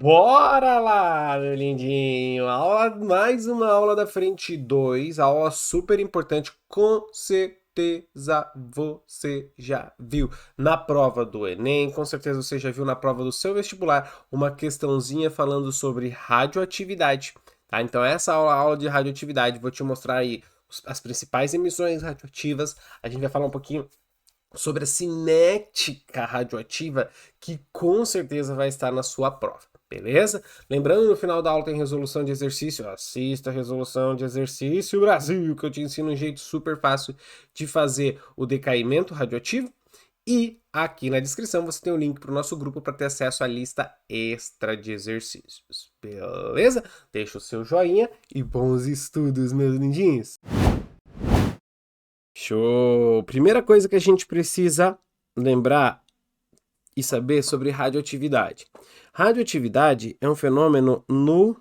Bora lá, meu lindinho! Mais uma aula da frente 2, aula super importante, com certeza você já viu na prova do Enem, com certeza você já viu na prova do seu vestibular uma questãozinha falando sobre radioatividade, tá? Então essa aula é a aula de radioatividade, vou te mostrar aí as principais emissões radioativas, a gente vai falar um pouquinho sobre a cinética radioativa, que com certeza vai estar na sua prova, beleza? Lembrando, no final da aula tem resolução de exercício. Assista a resolução de exercício Brasil, que eu te ensino um jeito super fácil de fazer o decaimento radioativo. E aqui na descrição você tem o link para o nosso grupo para ter acesso à lista extra de exercícios, beleza? Deixa o seu joinha e bons estudos, meus lindinhos! Show! Primeira coisa que a gente precisa lembrar e saber sobre radioatividade. Radioatividade é um fenômeno nuclear.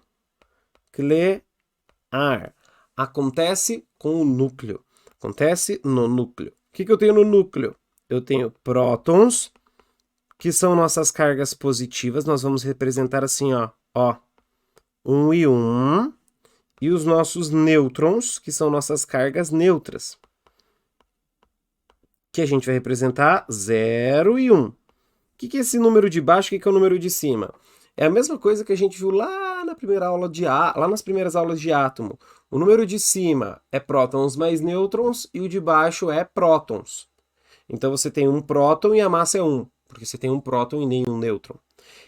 Acontece com o núcleo. Acontece no núcleo. O que eu tenho no núcleo? Eu tenho prótons, que são nossas cargas positivas. Nós vamos representar assim, ó, 1 e 1. E os nossos nêutrons, que são nossas cargas neutras, que a gente vai representar 0 e 1. O que é esse número de baixo? O que é o número de cima? É a mesma coisa que a gente viu lá na primeira aula lá nas primeiras aulas de átomo. O número de cima é prótons mais nêutrons e o de baixo é prótons. Então você tem um próton e a massa é 1, porque você tem um próton e nenhum nêutron.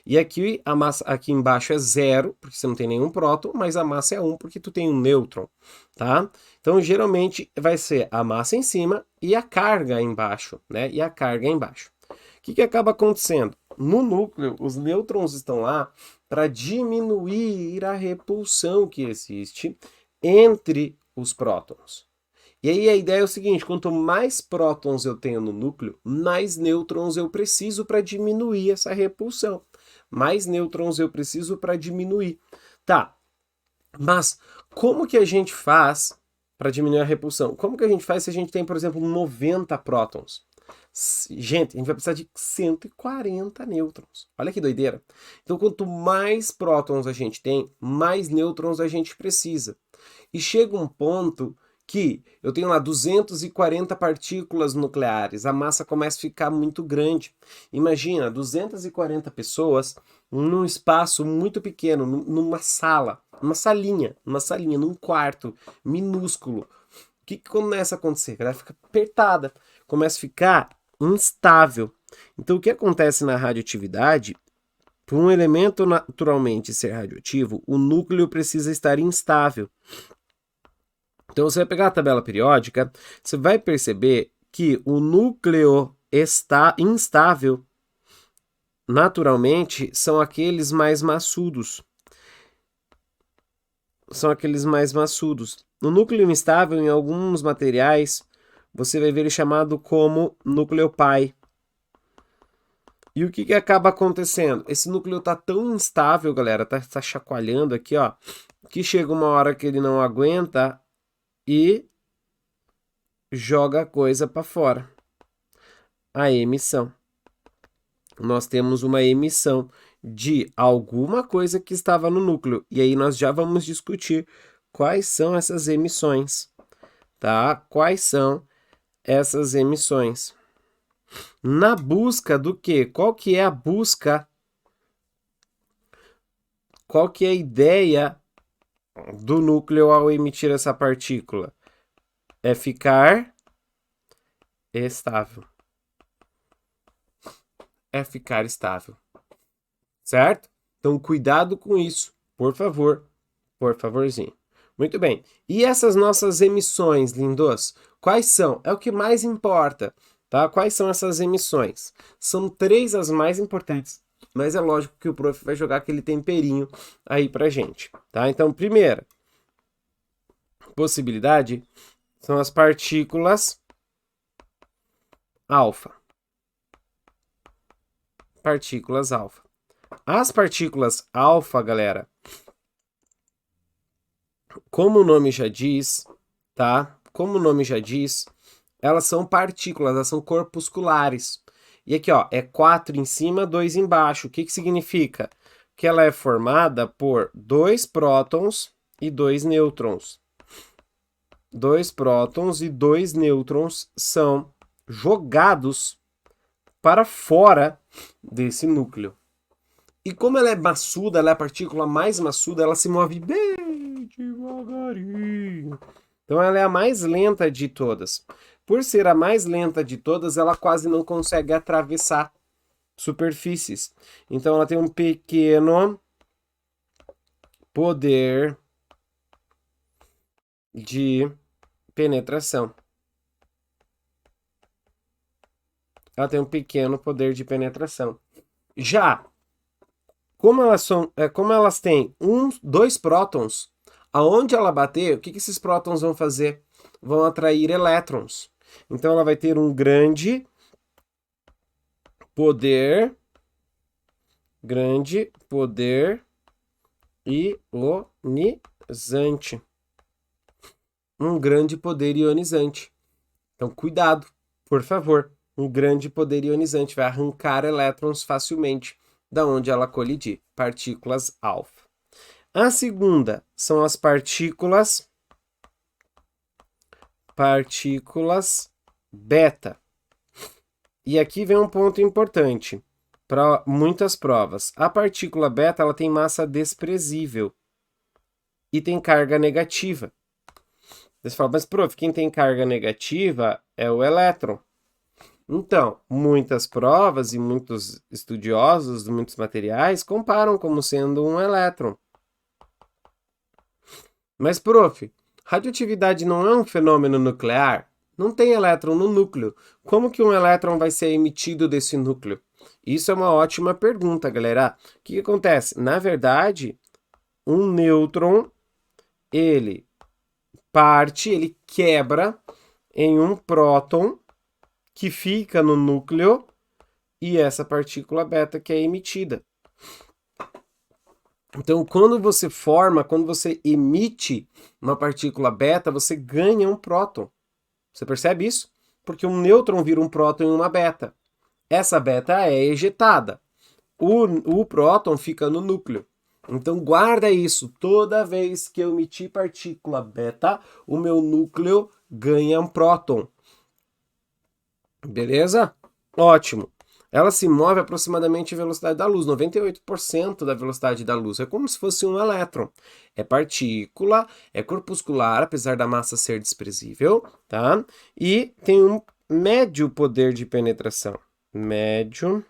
E aqui a massa aqui embaixo é 0, porque você não tem nenhum próton, mas a massa é 1, porque tu tem um nêutron, tá? Então geralmente vai ser a massa em cima e a carga embaixo, né? E a carga embaixo. O que acaba acontecendo? No núcleo, os nêutrons estão lá para diminuir a repulsão que existe entre os prótons. E aí a ideia é o seguinte: quanto mais prótons eu tenho no núcleo, mais nêutrons eu preciso para diminuir essa repulsão. Mais nêutrons eu preciso para diminuir. Tá, mas como que a gente faz para diminuir a repulsão? Como que a gente faz se a gente tem, por exemplo, 90 prótons? Gente, a gente vai precisar de 140 nêutrons. Olha que doideira. Então, quanto mais prótons a gente tem, mais nêutrons a gente precisa. E chega um ponto que eu tenho lá 240 partículas nucleares, a massa começa a ficar muito grande. Imagina, 240 pessoas num espaço muito pequeno, numa sala, numa salinha, num quarto minúsculo. O que começa a acontecer? Ela fica apertada, começa a ficar instável. Então, o que acontece na radioatividade? Para um elemento naturalmente ser radioativo, o núcleo precisa estar instável. Então, você vai pegar a tabela periódica, você vai perceber que o núcleo está instável, naturalmente, são aqueles mais maçudos. O núcleo instável, em alguns materiais, você vai ver ele chamado como núcleo pai. E o que acaba acontecendo? Esse núcleo está tão instável, galera, tá chacoalhando aqui, ó, que chega uma hora que ele não aguenta e joga a coisa para fora. A emissão. Nós temos uma emissão de alguma coisa que estava no núcleo. E aí nós já vamos discutir quais são essas emissões, tá? Quais são essas emissões? Na busca do quê? Qual que é a busca? Qual que é a ideia do núcleo ao emitir essa partícula? É ficar estável. É ficar estável. Certo? Então, cuidado com isso, por favor. Por favorzinho. Muito bem. E essas nossas emissões, lindos? Quais são? É o que mais importa, tá? Quais são essas emissões? São 3 as mais importantes, mas é lógico que o prof vai jogar aquele temperinho aí pra gente, tá? Então, primeira possibilidade são as partículas alfa. Partículas alfa. As partículas alfa, galera, como o nome já diz, tá? Como o nome já diz, elas são partículas, elas são corpusculares. E aqui, ó, é 4 em cima, 2 embaixo. O que significa? que ela é formada por 2 prótons e 2 nêutrons. 2 prótons e 2 nêutrons são jogados para fora desse núcleo. E como ela é maçuda, ela é a partícula mais maçuda, ela se move bem devagarinho. Então ela é a mais lenta de todas. Por ser a mais lenta de todas, ela quase não consegue atravessar superfícies. Então ela tem um pequeno poder de penetração. Ela tem um pequeno poder de penetração. Já, como elas têm 2 prótons, aonde ela bater, o que esses prótons vão fazer? Vão atrair elétrons. Então ela vai ter um grande poder ionizante. Um grande poder ionizante. Então cuidado, por favor. Um grande poder ionizante vai arrancar elétrons facilmente da onde ela colidir, partículas alfa. A segunda são as partículas beta. E aqui vem um ponto importante para muitas provas. A partícula beta ela tem massa desprezível e tem carga negativa. Você fala, mas prof, quem tem carga negativa é o elétron. Então, muitas provas e muitos estudiosos de muitos materiais comparam como sendo um elétron. Mas, prof, radioatividade não é um fenômeno nuclear? Não tem elétron no núcleo. Como que um elétron vai ser emitido desse núcleo? Isso é uma ótima pergunta, galera. O que acontece? Na verdade, um nêutron, ele quebra em um próton que fica no núcleo e essa partícula beta que é emitida. Então, quando você emite uma partícula beta, você ganha um próton. Você percebe isso? Porque um nêutron vira um próton em uma beta. Essa beta é ejetada. O próton fica no núcleo. Então, guarda isso. Toda vez que eu emitir partícula beta, o meu núcleo ganha um próton. Beleza? Ótimo. Ela se move aproximadamente a velocidade da luz, 98% da velocidade da luz. É como se fosse um elétron. É partícula, é corpuscular, apesar da massa ser desprezível, tá? E tem um médio poder de penetração. Médio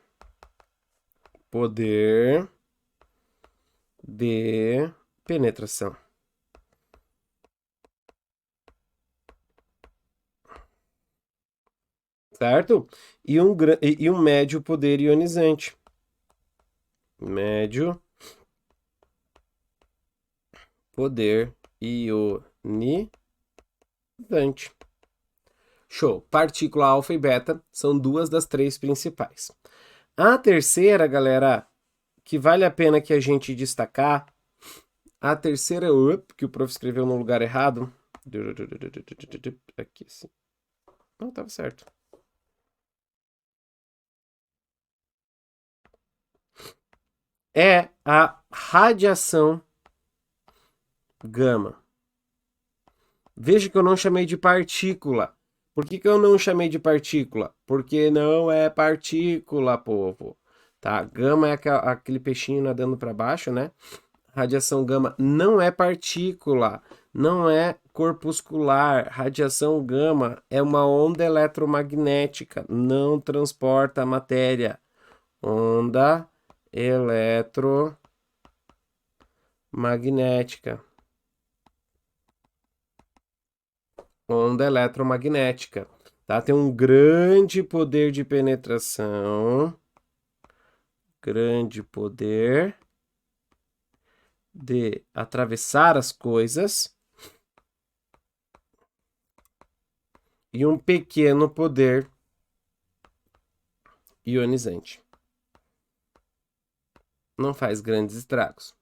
poder de penetração. Certo? E um médio poder ionizante. Médio poder ionizante. Show. Partícula alfa e beta são 2 das 3 principais. A terceira, galera, que vale a pena que a gente destacar, a terceira, que o prof escreveu no lugar errado. Aqui, sim. Não, estava certo. É a radiação gama. Veja que eu não chamei de partícula. Por que eu não chamei de partícula? Porque não é partícula, povo. Tá? Gama é aquele peixinho nadando para baixo, né? Radiação gama não é partícula, não é corpuscular. Radiação gama é uma onda eletromagnética, não transporta matéria. Onda eletromagnética. Onda eletromagnética, tá? Tem um grande poder de penetração, grande poder de atravessar as coisas e um pequeno poder ionizante. Não faz grandes estragos.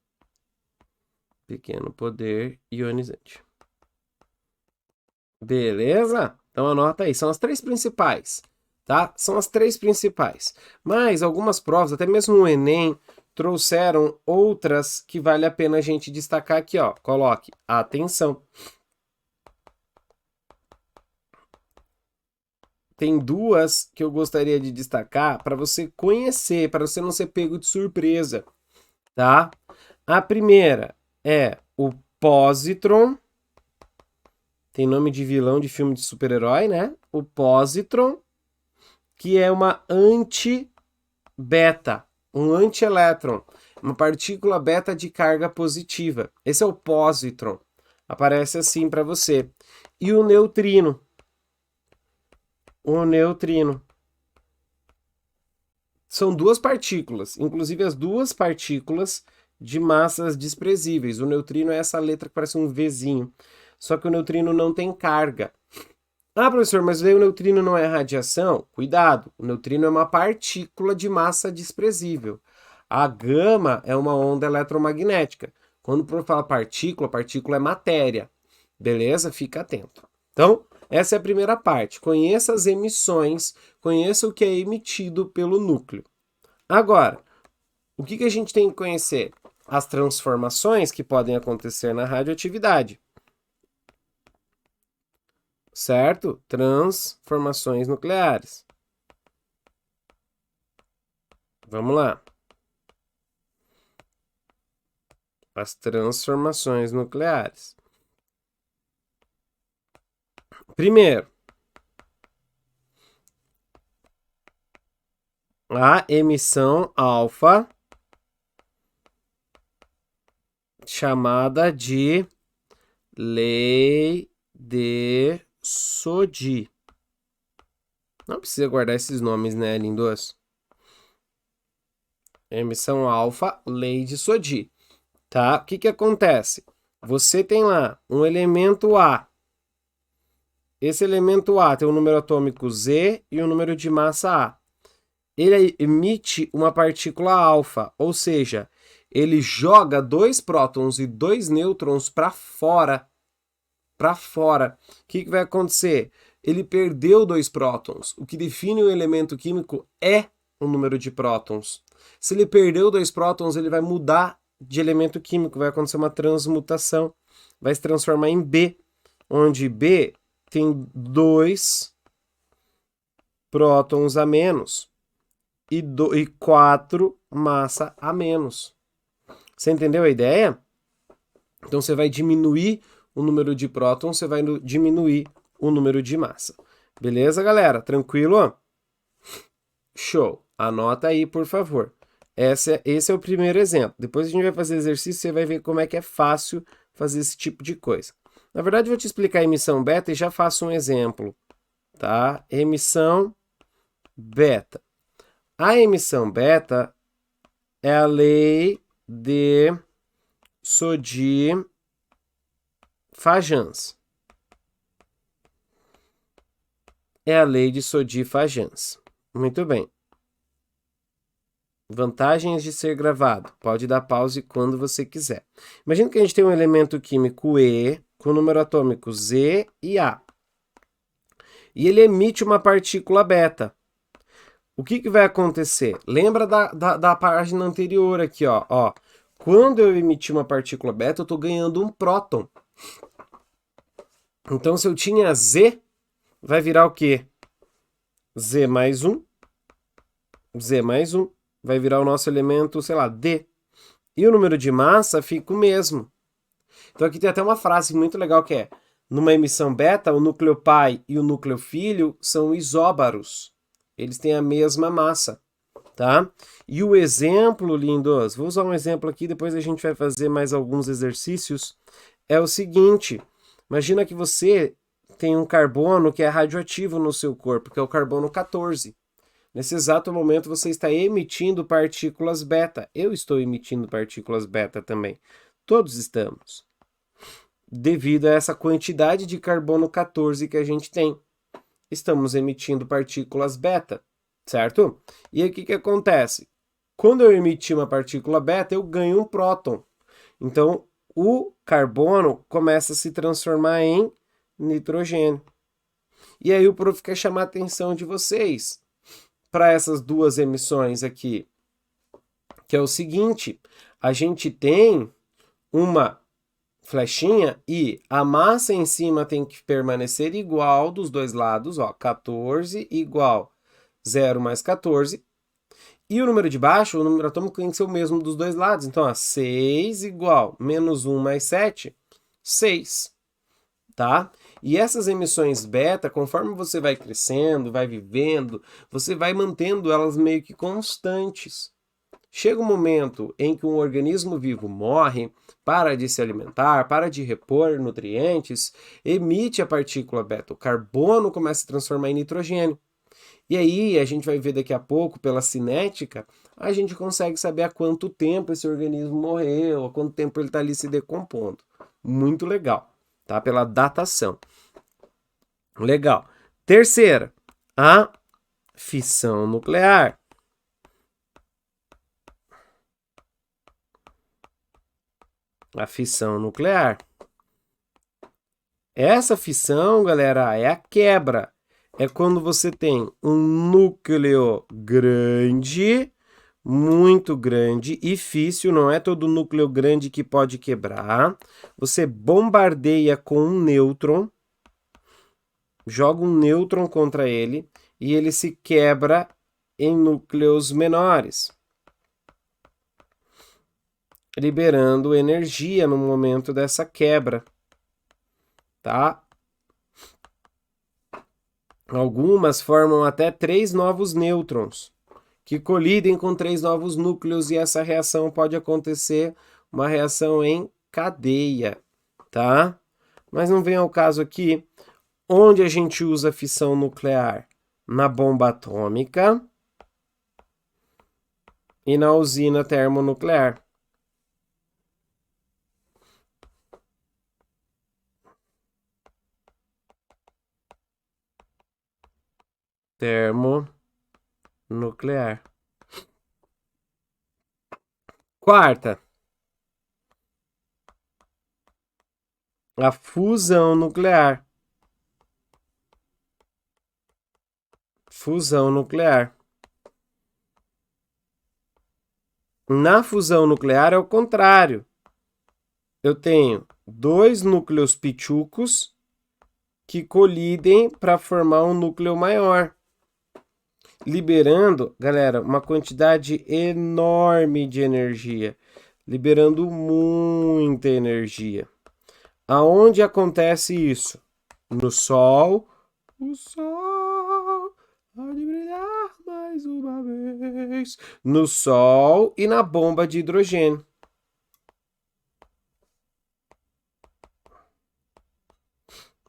Pequeno poder ionizante. Beleza? Então anota aí, são as 3 principais, tá? São as 3 principais. Mas algumas provas, até mesmo o Enem, trouxeram outras que vale a pena a gente destacar aqui, ó. Coloque atenção. Tem duas que eu gostaria de destacar para você conhecer, para você não ser pego de surpresa, tá? A primeira é o Positron. Tem nome de vilão de filme de super-herói, né? O Positron, que é uma anti-beta, um antielétron, uma partícula beta de carga positiva. Esse é o positron. Aparece assim para você. E o neutrino. O neutrino. São duas partículas, inclusive as duas partículas de massas desprezíveis. O neutrino é essa letra que parece um Vzinho. Só que o neutrino não tem carga. Ah, professor, mas daí o neutrino não é radiação? Cuidado, o neutrino é uma partícula de massa desprezível. A gama é uma onda eletromagnética. Quando o professor fala partícula, partícula é matéria. Beleza? Fica atento. Então, essa é a primeira parte. Conheça as emissões, conheça o que é emitido pelo núcleo. Agora, o que a gente tem que conhecer? As transformações que podem acontecer na radioatividade. Certo? Transformações nucleares. Vamos lá. As transformações nucleares. Primeiro, a emissão alfa, chamada de lei de Soddy. Não precisa guardar esses nomes, né, lindos? Emissão alfa, lei de Soddy. Tá? O que acontece? Você tem lá um elemento A. Esse elemento A tem um número atômico Z e um número de massa A. Ele emite uma partícula alfa, ou seja, ele joga 2 prótons e 2 nêutrons para fora. Para fora. O que vai acontecer? Ele perdeu 2 prótons. O que define o elemento químico é o número de prótons. Se ele perdeu 2 prótons, ele vai mudar de elemento químico, vai acontecer uma transmutação, vai se transformar em B, onde B tem 2 prótons a menos e 4 massa a menos. Você entendeu a ideia? Então você vai diminuir o número de prótons, você vai diminuir o número de massa. Beleza, galera? Tranquilo? Show! Anota aí, por favor. Esse é o primeiro exemplo. Depois a gente vai fazer exercício, você vai ver como é que é fácil fazer esse tipo de coisa. Na verdade, eu vou te explicar a emissão beta e já faço um exemplo. Tá? Emissão beta. A emissão beta é a lei de Soddy-Fajans. É a lei de Soddy-Fajans. Muito bem. Vantagens de ser gravado. Pode dar pause quando você quiser. Imagina que a gente tem um elemento químico E com número atômico Z e A. E ele emite uma partícula beta. O que vai acontecer? Lembra da página anterior aqui, ó. Quando eu emitir uma partícula beta, eu estou ganhando um próton. Então, se eu tinha Z, vai virar o quê? Z mais 1. Z mais 1. Vai virar o nosso elemento, sei lá, D. E o número de massa fica o mesmo. Então aqui tem até uma frase muito legal que é: numa emissão beta, o núcleo pai e o núcleo filho são isóbaros. Eles têm a mesma massa, tá? E o exemplo, lindos, vou usar um exemplo aqui, depois a gente vai fazer mais alguns exercícios. É o seguinte: imagina que você tem um carbono que é radioativo no seu corpo, que é o carbono 14. Nesse exato momento você está emitindo partículas beta. Eu estou emitindo partículas beta também. Todos estamos. Devido a essa quantidade de carbono 14 que a gente tem. Estamos emitindo partículas beta, certo? E aí o que acontece? Quando eu emitir uma partícula beta, eu ganho um próton. Então, o carbono começa a se transformar em nitrogênio. E aí o prof quer chamar a atenção de vocês para essas duas emissões aqui. que é o seguinte, a gente tem uma flechinha e a massa em cima tem que permanecer igual dos dois lados, ó, 14 igual 0 mais 14. E o número de baixo, o número atômico tem que ser o mesmo dos dois lados. Então, ó, 6 igual menos 1 mais 7, 6. Tá? E essas emissões beta, conforme você vai crescendo, vai vivendo, você vai mantendo elas meio que constantes. Chega um momento em que um organismo vivo morre, para de se alimentar, para de repor nutrientes, emite a partícula beta. O carbono começa a transformar em nitrogênio. E aí, a gente vai ver daqui a pouco, pela cinética, a gente consegue saber há quanto tempo esse organismo morreu, há quanto tempo ele está ali se decompondo. Muito legal, tá? Pela datação. Legal. Terceira, a fissão nuclear. A fissão nuclear. Essa fissão, galera, é a quebra. É quando você tem um núcleo grande, muito grande e físsil, não é todo núcleo grande que pode quebrar. Você bombardeia com um nêutron, joga um nêutron contra ele e ele se quebra em núcleos menores, liberando energia no momento dessa quebra, tá? Algumas formam até 3 novos nêutrons, que colidem com 3 novos núcleos, e essa reação pode acontecer, uma reação em cadeia, tá? Mas não vem ao caso aqui. Onde a gente usa a fissão nuclear? Na bomba atômica e na usina termonuclear. Termonuclear. Quarta, a fusão nuclear. Fusão nuclear. Na fusão nuclear é o contrário. Eu tenho 2 núcleos pichucos que colidem para formar um núcleo maior, liberando, galera, uma quantidade enorme de energia, liberando muita energia. Aonde acontece isso? No Sol. O Sol há de brilhar mais uma vez. No Sol e na bomba de hidrogênio.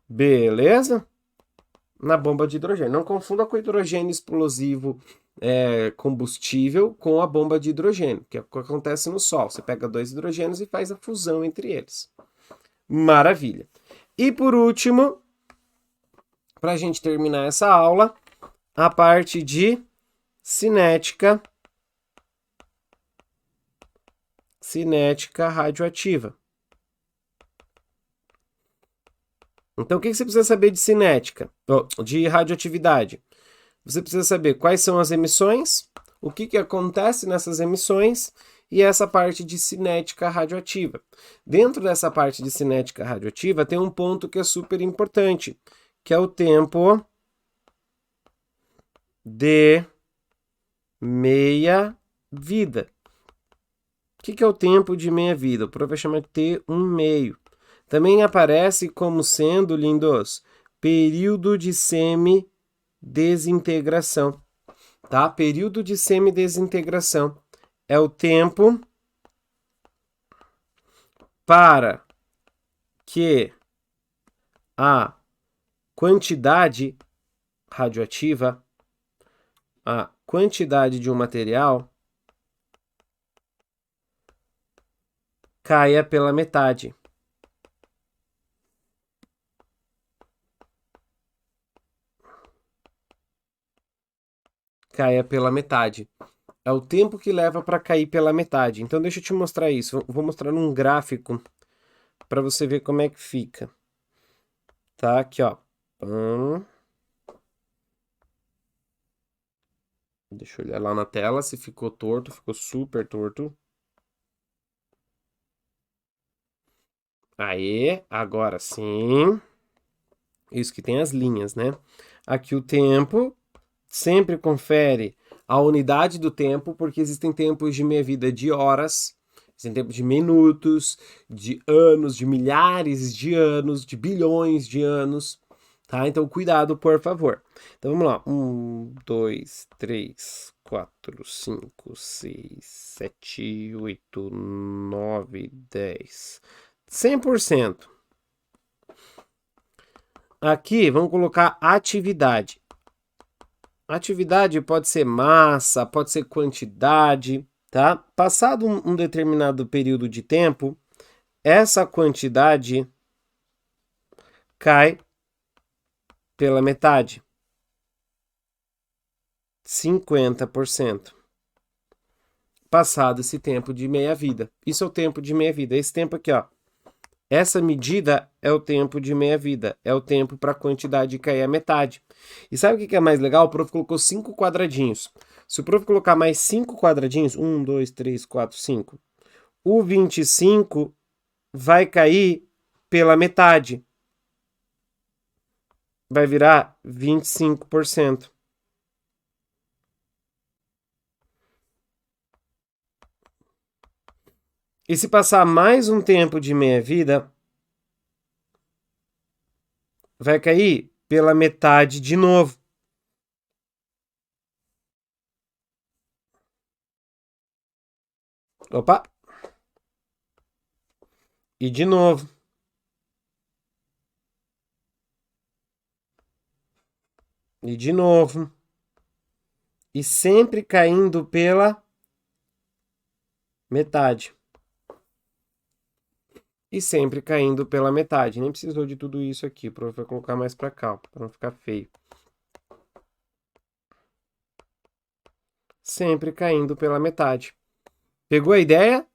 Beleza? Na bomba de hidrogênio. Não confunda com hidrogênio explosivo combustível com a bomba de hidrogênio, que é o que acontece no Sol. Você pega 2 hidrogênios e faz a fusão entre eles. Maravilha. E por último, para a gente terminar essa aula, a parte de cinética radioativa. Então, o que você precisa saber de cinética, de radioatividade? Você precisa saber quais são as emissões, o que acontece nessas emissões e essa parte de cinética radioativa. Dentro dessa parte de cinética radioativa tem um ponto que é super importante, que é o tempo de meia-vida. O que é o tempo de meia-vida? O prof vai chamar de T1,5. Também aparece como sendo, lindos, período de semidesintegração. Tá? Período de semidesintegração é o tempo para que a quantidade radioativa, a quantidade de um material, caia pela metade. Caia pela metade. É o tempo que leva para cair pela metade. Então, deixa eu te mostrar isso. Vou mostrar num gráfico para você ver como é que fica. Tá? Aqui, ó. Deixa eu olhar lá na tela se ficou torto, ficou super torto. Aê, agora sim. Isso que tem as linhas, né? Aqui o tempo sempre confere a unidade do tempo, porque existem tempos de meia-vida de horas, existem tempos de minutos, de anos, de milhares de anos, de bilhões de anos, tá? Então, cuidado, por favor. Então, vamos lá. 1, 2, 3, 4, 5, 6, 7, 8, 9, 10. 100%. Aqui, vamos colocar atividade. Atividade pode ser massa, pode ser quantidade, tá? Passado um determinado período de tempo, essa quantidade cai pela metade. 50%. Passado esse tempo de meia-vida. Isso é o tempo de meia-vida. Esse tempo aqui, ó. Essa medida é o tempo de meia-vida. É o tempo para a quantidade cair a metade. E sabe o que é mais legal? O prof colocou 5 quadradinhos. Se o prof colocar mais 5 quadradinhos, 1, 2, 3, 4, 5, o 25 vai cair pela metade. Vai virar 25%. E se passar mais um tempo de meia-vida, vai cair pela metade de novo. Opa! E de novo. E de novo. E sempre caindo pela metade. E sempre caindo pela metade. Nem precisou de tudo isso aqui. O prof vai colocar mais para cá, para não ficar feio. Sempre caindo pela metade. Pegou a ideia?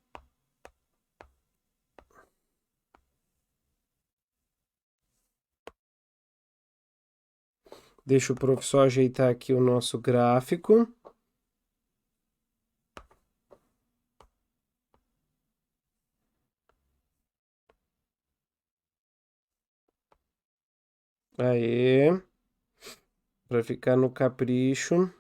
Deixa o prof só ajeitar aqui o nosso gráfico. Aê. Para ficar no capricho.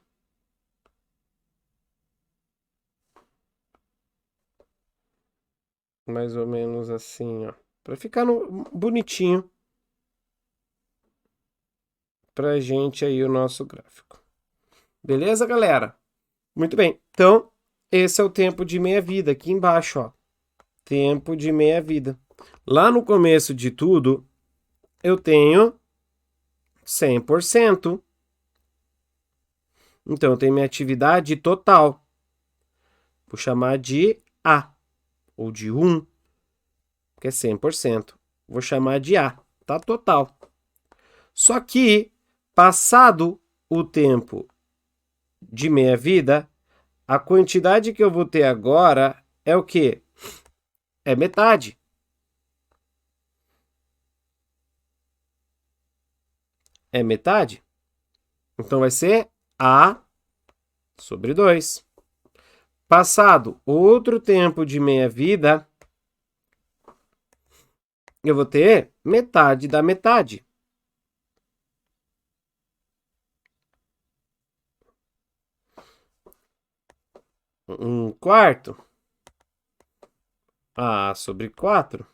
Mais ou menos assim, ó. Para ficar bonitinho pra gente aí o nosso gráfico. Beleza, galera? Muito bem. Então, esse é o tempo de meia-vida aqui embaixo, ó. Tempo de meia-vida. Lá no começo de tudo, eu tenho 100%. Então, eu tenho minha atividade total. Vou chamar de A, ou de 1, que é 100%. Vou chamar de A, tá? Total. Só que, passado o tempo de meia-vida, a quantidade que eu vou ter agora é o quê? É metade. É metade? Então vai ser A sobre 2. Passado outro tempo de meia-vida, eu vou ter metade da metade. Um quarto. A sobre 4.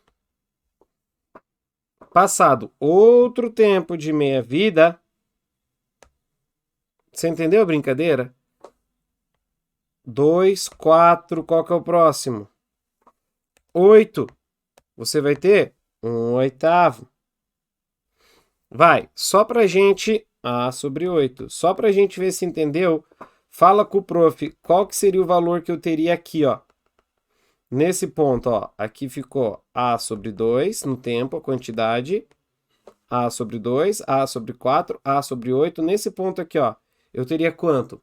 Passado outro tempo de meia-vida. Você entendeu a brincadeira? 2, 4, qual que é o próximo? 8. Você vai ter 1/8. Vai, só pra gente... A sobre 8. Só pra gente ver se entendeu, fala com o prof. Qual que seria o valor que eu teria aqui, ó? Nesse ponto, ó. Aqui ficou A sobre 2 no tempo, a quantidade. A sobre 2, A sobre 4, A sobre 8. Nesse ponto aqui, ó. Eu teria quanto?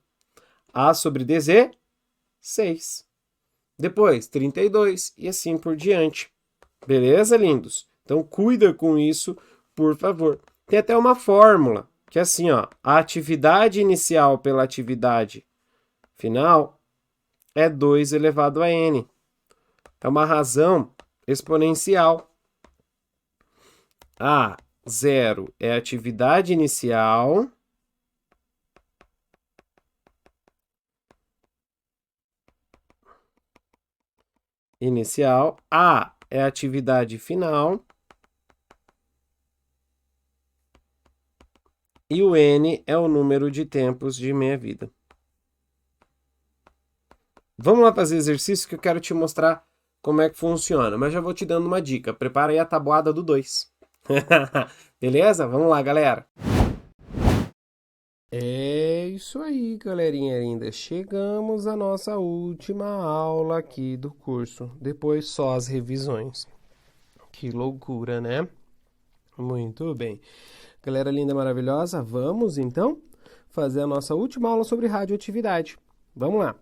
A sobre DZ, 6. Depois, 32 e assim por diante. Beleza, lindos? Então, cuida com isso, por favor. Tem até uma fórmula, que é assim, ó. A atividade inicial pela atividade final é 2 elevado a n. É uma razão exponencial. A0 é a atividade inicial. A é a atividade final. E o n é o número de tempos de meia-vida. Vamos lá fazer exercício que eu quero te mostrar como é que funciona. Mas já vou te dando uma dica. Prepara aí a tabuada do 2. Beleza? Vamos lá, galera. É isso aí, galerinha linda. Chegamos à nossa última aula aqui do curso. Depois só as revisões. Que loucura, né? Muito bem. Galera linda, maravilhosa, vamos então fazer a nossa última aula sobre radioatividade. Vamos lá.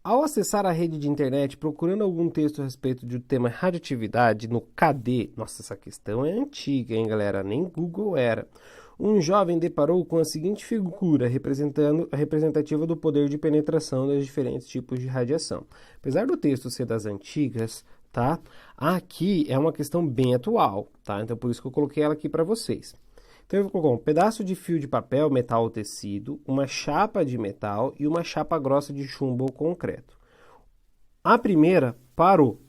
Ao acessar a rede de internet procurando algum texto a respeito do tema radioatividade no KD, nossa, essa questão é antiga, hein, galera? Nem Google era. Um jovem deparou com a seguinte figura representativa do poder de penetração dos diferentes tipos de radiação. Apesar do texto ser das antigas, tá? Aqui é uma questão bem atual, tá? Então por isso que eu coloquei ela aqui para vocês. Então eu vou colocar um pedaço de fio de papel, metal ou tecido, uma chapa de metal e uma chapa grossa de chumbo ou concreto. A primeira parou,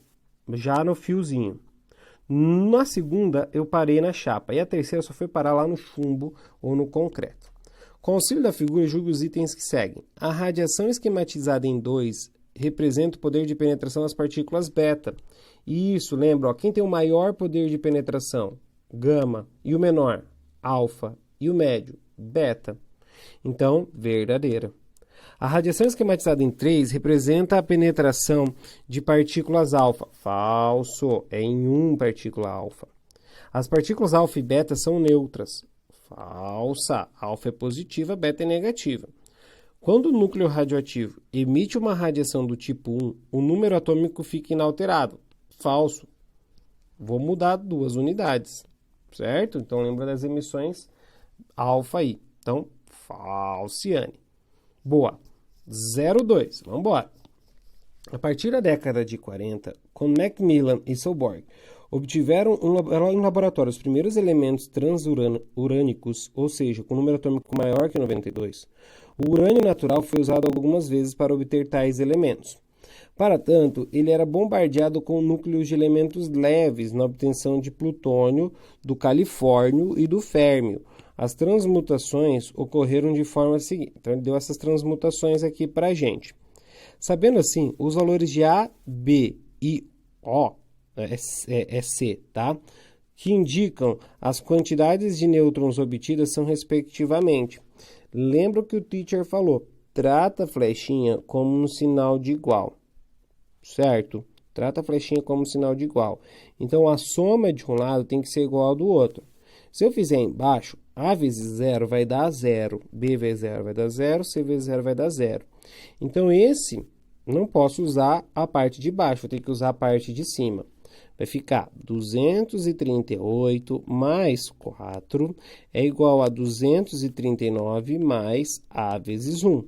já no fiozinho. Na segunda, eu parei na chapa. E a terceira só foi parar lá no chumbo ou no concreto. Com o auxílio da figura, julgue os itens que seguem. A radiação esquematizada em 2 representa o poder de penetração das partículas beta. Isso, lembra, ó, quem tem o maior poder de penetração? Gama. E o menor? Alfa. E o médio? Beta. Então, verdadeira. A radiação esquematizada em 3 representa a penetração de partículas alfa. Falso. É em 1 partícula alfa. As partículas alfa e beta são neutras. Falsa. Alfa é positiva, beta é negativa. Quando o núcleo radioativo emite uma radiação do tipo 1, o número atômico fica inalterado. Falso. Vou mudar 2 unidades. Certo? Então, lembra das emissões alfa aí. Então, falciane. Boa. 02. Vamos embora. A partir da década de 40, com Macmillan e Selborg, obtiveram em laboratório os primeiros elementos transurânicos, ou seja, com número atômico maior que 92. O urânio natural foi usado algumas vezes para obter tais elementos. Para tanto, ele era bombardeado com núcleos de elementos leves na obtenção de plutônio, do califórnio e do férmio. As transmutações ocorreram de forma seguinte. Então, ele deu essas transmutações aqui para a gente. Sabendo assim, os valores de A, B e O, C, tá? Que indicam as quantidades de nêutrons obtidas são respectivamente. Lembra o que o teacher falou? Trata a flechinha como um sinal de igual. Certo? Trata a flechinha como um sinal de igual. Então, a soma de um lado tem que ser igual ao do outro. Se eu fizer embaixo, A vezes 0 vai dar 0, B vezes 0 vai dar 0, C vezes 0 vai dar 0. Então, esse não posso usar a parte de baixo, vou ter que usar a parte de cima. Vai ficar 238 mais 4 é igual a 239 mais A vezes 1.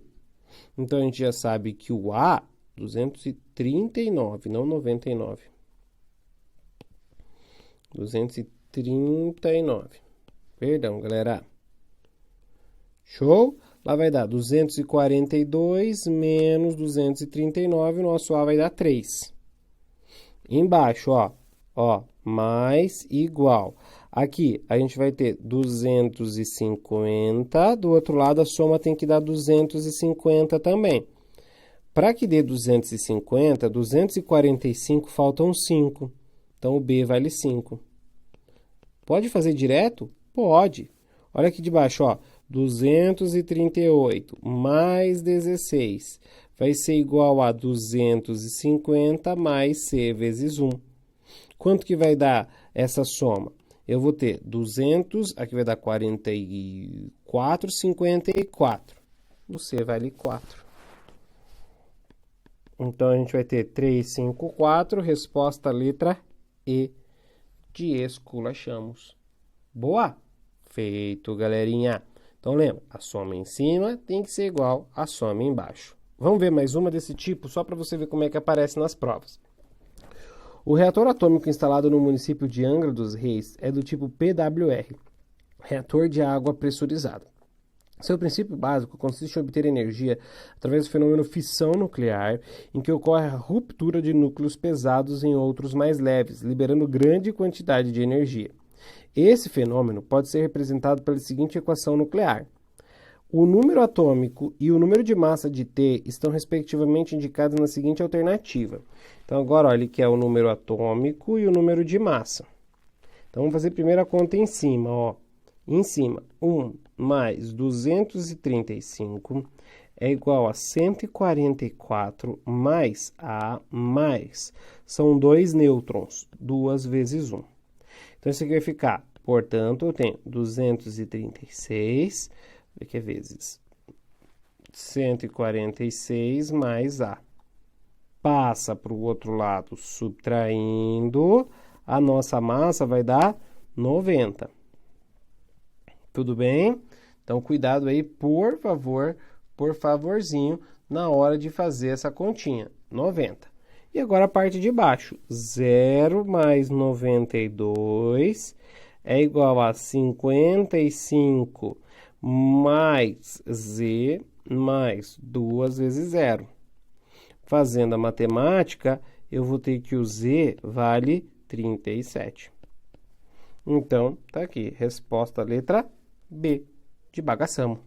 Então, a gente já sabe que o A, 239, não 99. 239. Perdão, galera. Show? Lá vai dar 242 menos 239, o nosso A vai dar 3. Embaixo, ó, mais igual. Aqui, a gente vai ter 250, do outro lado a soma tem que dar 250 também. Para que dê 250, 245 faltam 5. Então, o B vale 5. Pode fazer direto? Pode. Olha aqui de baixo, ó. 238 mais 16 vai ser igual a 250 mais C vezes 1. Quanto que vai dar essa soma? Eu vou ter 200, aqui vai dar 44, 54. O C vale 4. Então, a gente vai ter 3, 5, 4, resposta letra E de esculachamos. Boa? Feito, galerinha. Então, lembra, a soma em cima tem que ser igual à soma embaixo. Vamos ver mais uma desse tipo, só para você ver como é que aparece nas provas. O reator atômico instalado no município de Angra dos Reis é do tipo PWR, reator de água pressurizado. Seu princípio básico consiste em obter energia através do fenômeno fissão nuclear, em que ocorre a ruptura de núcleos pesados em outros mais leves, liberando grande quantidade de energia. Esse fenômeno pode ser representado pela seguinte equação nuclear. O número atômico e o número de massa de T estão respectivamente indicados na seguinte alternativa. Então agora, olha, ele quer o número atômico e o número de massa. Então vamos fazer primeiro a conta em cima, ó. Em cima, 1 mais 235 é igual a 144 mais A mais, são 2 nêutrons, 2 vezes 1. Então isso aqui vai ficar, portanto, eu tenho 236, que é vezes 146 mais A. Passa para o outro lado, subtraindo, a nossa massa vai dar 90. Tudo bem? Então, cuidado aí, por favor, por favorzinho, na hora de fazer essa continha. 90. E agora a parte de baixo. 0 mais 92 é igual a 55 mais Z mais 2 vezes 0. Fazendo a matemática, eu vou ter que o Z vale 37. Então, tá aqui. Resposta letra B, de bagaçamo.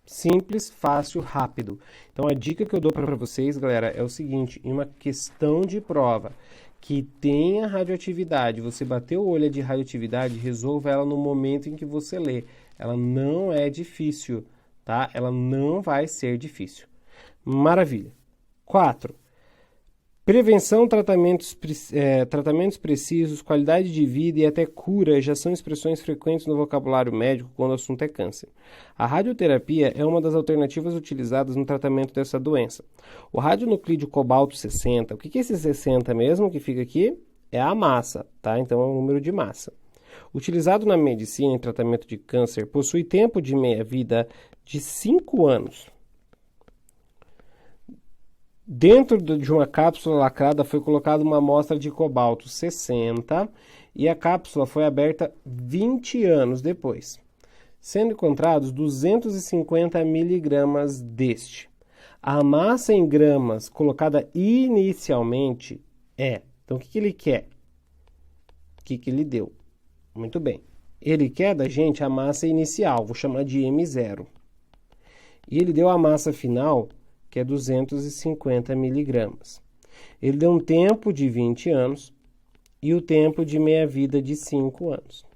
Simples, fácil, rápido. Então, a dica que eu dou para vocês, galera, é o seguinte. Em uma questão de prova que tenha radioatividade, você bater o olho de radioatividade, resolva ela no momento em que você lê. Ela não é difícil, tá? Ela não vai ser difícil. Maravilha. 4. Prevenção, tratamentos precisos, qualidade de vida e até cura já são expressões frequentes no vocabulário médico quando o assunto é câncer. A radioterapia é uma das alternativas utilizadas no tratamento dessa doença. O radionuclídeo cobalto 60, o que é esse 60 mesmo que fica aqui? É a massa, tá? Então é o número de massa. Utilizado na medicina em tratamento de câncer, possui tempo de meia-vida de 5 anos. Dentro de uma cápsula lacrada foi colocada uma amostra de cobalto 60 e a cápsula foi aberta 20 anos depois, sendo encontrados 250 miligramas deste. A massa em gramas colocada inicialmente é... Então, o que ele quer? O que ele deu? Muito bem. Ele quer da gente a massa inicial, vou chamar de M0. E ele deu a massa final, que é 250 miligramas. Ele deu um tempo de 20 anos e o tempo de meia-vida de 5 anos.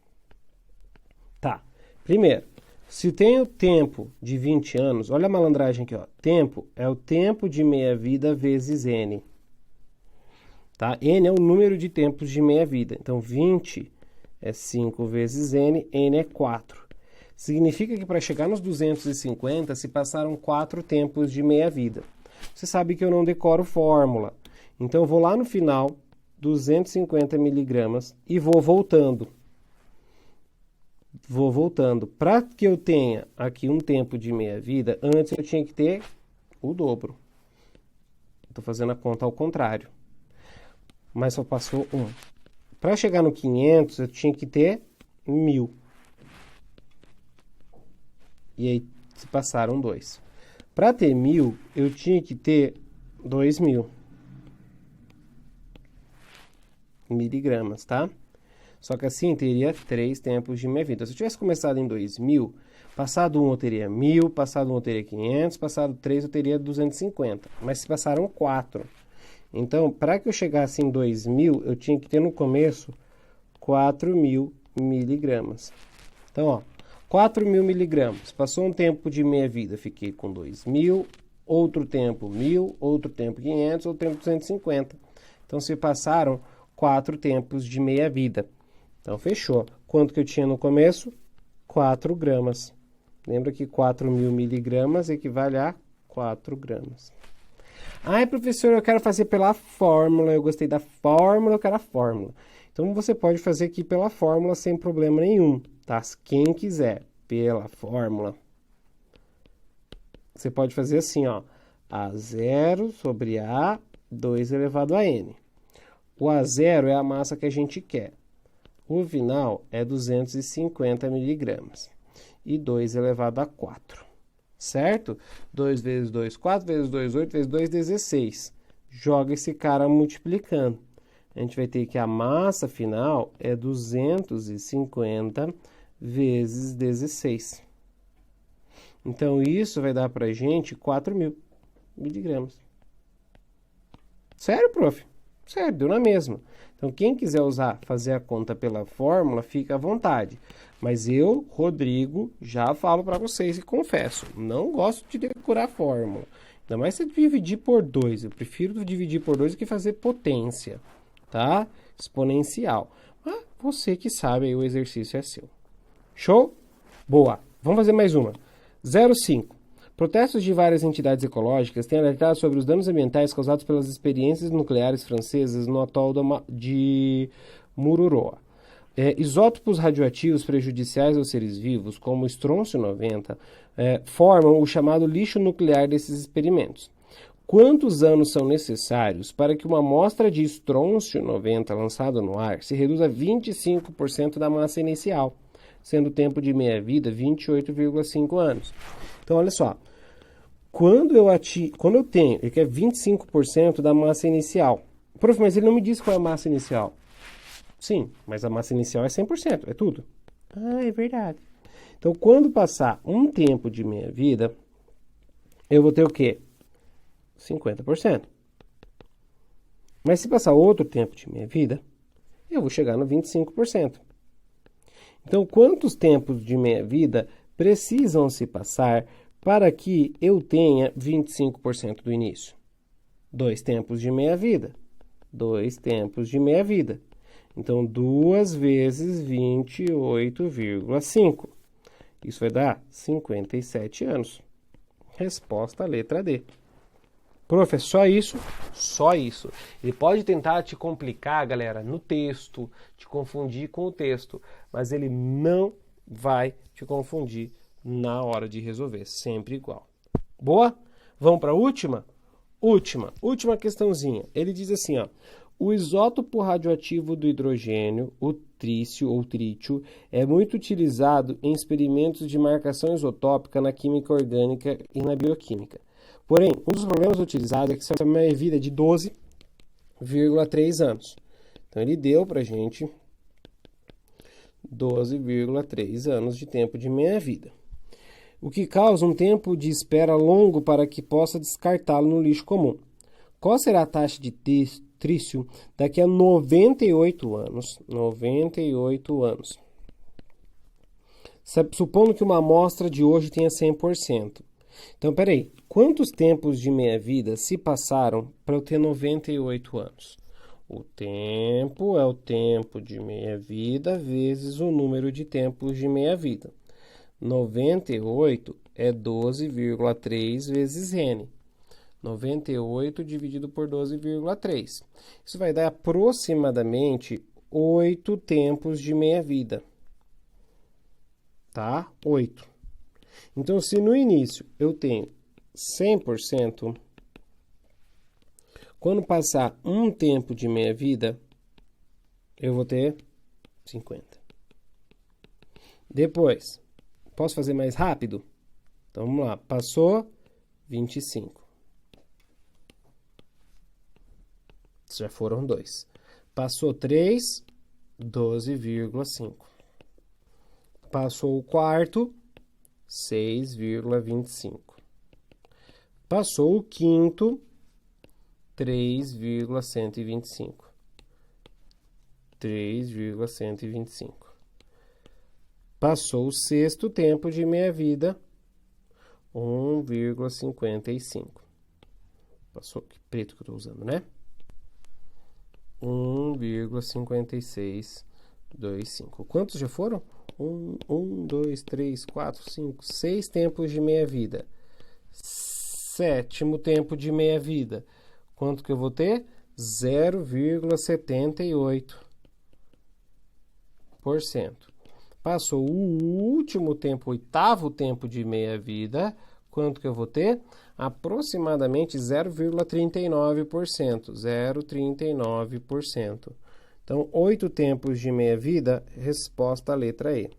Tá, primeiro, se tem o tempo de 20 anos, olha a malandragem aqui, ó. Tempo é o tempo de meia-vida vezes N. Tá? N é o número de tempos de meia-vida. Então, 20 é 5 vezes N, N é 4. Significa que para chegar nos 250 se passaram 4 tempos de meia-vida. Você sabe que eu não decoro fórmula. Então, eu vou lá no final, 250 miligramas, e vou voltando. Vou voltando. Para que eu tenha aqui um tempo de meia-vida, antes eu tinha que ter o dobro. Estou fazendo a conta ao contrário. Mas só passou 1. Para chegar no 500, eu tinha que ter 1000. E aí se passaram 2. Para ter 1000, eu tinha que ter 2000 miligramas, tá? Só que assim teria 3 tempos de meia-vida. Se eu tivesse começado em 2000, passado 1 eu teria 1000, passado 1 eu teria 500, passado 3 eu teria 250. Mas se passaram 4. Então, para que eu chegasse em 2000, eu tinha que ter no começo 4000 miligramas. Então, ó, 4.000 miligramas. Passou um tempo de meia-vida, fiquei com 2.000, outro tempo 1.000, outro tempo 500, outro tempo 250. Então, se passaram 4 tempos de meia-vida. Então, fechou. Quanto que eu tinha no começo? 4 gramas. Lembra que 4.000 miligramas equivale a 4 gramas. Ai, professor, eu quero fazer pela fórmula. Eu gostei da fórmula, eu quero a fórmula. Então, você pode fazer aqui pela fórmula sem problema nenhum, tá? Quem quiser, pela fórmula. Você pode fazer assim, ó. A0 sobre A, 2 elevado a N. O A0 é a massa que a gente quer. O final é 250 miligramas. E 2 elevado a 4. Certo? 2 vezes 2, 4 vezes 2, 8 vezes 2, 16. Joga esse cara multiplicando. A gente vai ter que a massa final é 250 vezes 16. Então, isso vai dar para a gente 4.000 miligramas. Sério, prof? Sério, deu na mesma. Então, quem quiser fazer a conta pela fórmula, fica à vontade. Mas eu, Rodrigo, já falo para vocês e confesso, não gosto de decorar a fórmula. Ainda mais se dividir por 2. Eu prefiro dividir por 2 do que fazer potência, tá? Exponencial. Mas você que sabe, aí o exercício é seu. Show? Boa. Vamos fazer mais uma. 05. Protestos de várias entidades ecológicas têm alertado sobre os danos ambientais causados pelas experiências nucleares francesas no atol de Mururoa. Isótopos radioativos prejudiciais aos seres vivos, como o estrôncio 90, formam o chamado lixo nuclear desses experimentos. Quantos anos são necessários para que uma amostra de estrôncio 90 lançada no ar se reduza a 25% da massa inicial, sendo o tempo de meia-vida 28,5 anos? Então, olha só. Quando eu tenho, ele quer 25% da massa inicial. Prof, mas ele não me disse qual é a massa inicial. Sim, mas a massa inicial é 100%, é tudo. Ah, é verdade. Então, quando passar um tempo de meia-vida, eu vou ter o quê? 50%. Mas se passar outro tempo de meia-vida, eu vou chegar no 25%. Então, quantos tempos de meia-vida precisam se passar para que eu tenha 25% do início? 2 tempos de meia-vida. 2 tempos de meia-vida. Então, 2 vezes 28,5. Isso vai dar 57 anos. Resposta letra D. Prof, é só isso? Só isso. Ele pode tentar te complicar, galera, no texto, te confundir com o texto, mas ele não vai te confundir na hora de resolver, sempre igual. Boa? Vamos para a última? Última questãozinha. Ele diz assim, ó: o isótopo radioativo do hidrogênio, o trício ou trítio, é muito utilizado em experimentos de marcação isotópica na química orgânica e na bioquímica. Porém, um dos problemas utilizados é que tem uma vida de 12,3 anos. Então, ele deu para a gente 12,3 anos de tempo de meia-vida, o que causa um tempo de espera longo para que possa descartá-lo no lixo comum. Qual será a taxa de trício daqui a 98 anos? 98 anos. Supondo que uma amostra de hoje tenha 100%. Então, peraí, quantos tempos de meia-vida se passaram para eu ter 98 anos? O tempo é o tempo de meia-vida vezes o número de tempos de meia-vida. 98 é 12,3 vezes N. 98 dividido por 12,3. Isso vai dar aproximadamente 8 tempos de meia-vida. Tá? 8. Então, se no início eu tenho 100%, quando passar um tempo de meia-vida, eu vou ter 50. Depois, posso fazer mais rápido? Então, vamos lá. Passou 25. Já foram 2. Passou 3, 12,5. Passou o quarto, 6,25. Passou o quinto, 3,125. 3,125. Passou o sexto tempo de meia-vida, 1,55. Passou, que preto que eu estou usando, né? 1,5625. Quantos já foram? 1, 2, 3, 4, 5, 6 tempos de meia-vida. Sétimo tempo de meia-vida. Quanto que eu vou ter? 0,78%. Passou o último tempo, oitavo tempo de meia-vida. quanto que eu vou ter? Aproximadamente 0,39%. 0,39%. Então, 8 tempos de meia-vida, resposta à letra E.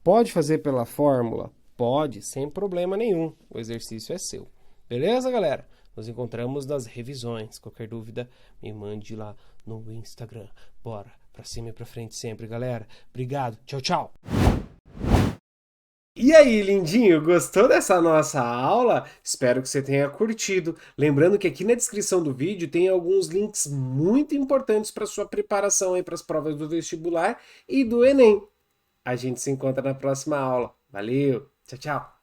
Pode fazer pela fórmula? Pode, sem problema nenhum. O exercício é seu. Beleza, galera? Nos encontramos nas revisões. Qualquer dúvida, me mande lá no Instagram. Bora, pra cima e pra frente sempre, galera. Obrigado. Tchau, tchau. E aí, lindinho, gostou dessa nossa aula? Espero que você tenha curtido. Lembrando que aqui na descrição do vídeo tem alguns links muito importantes para sua preparação aí para as provas do vestibular e do Enem. A gente se encontra na próxima aula. Valeu, tchau, tchau!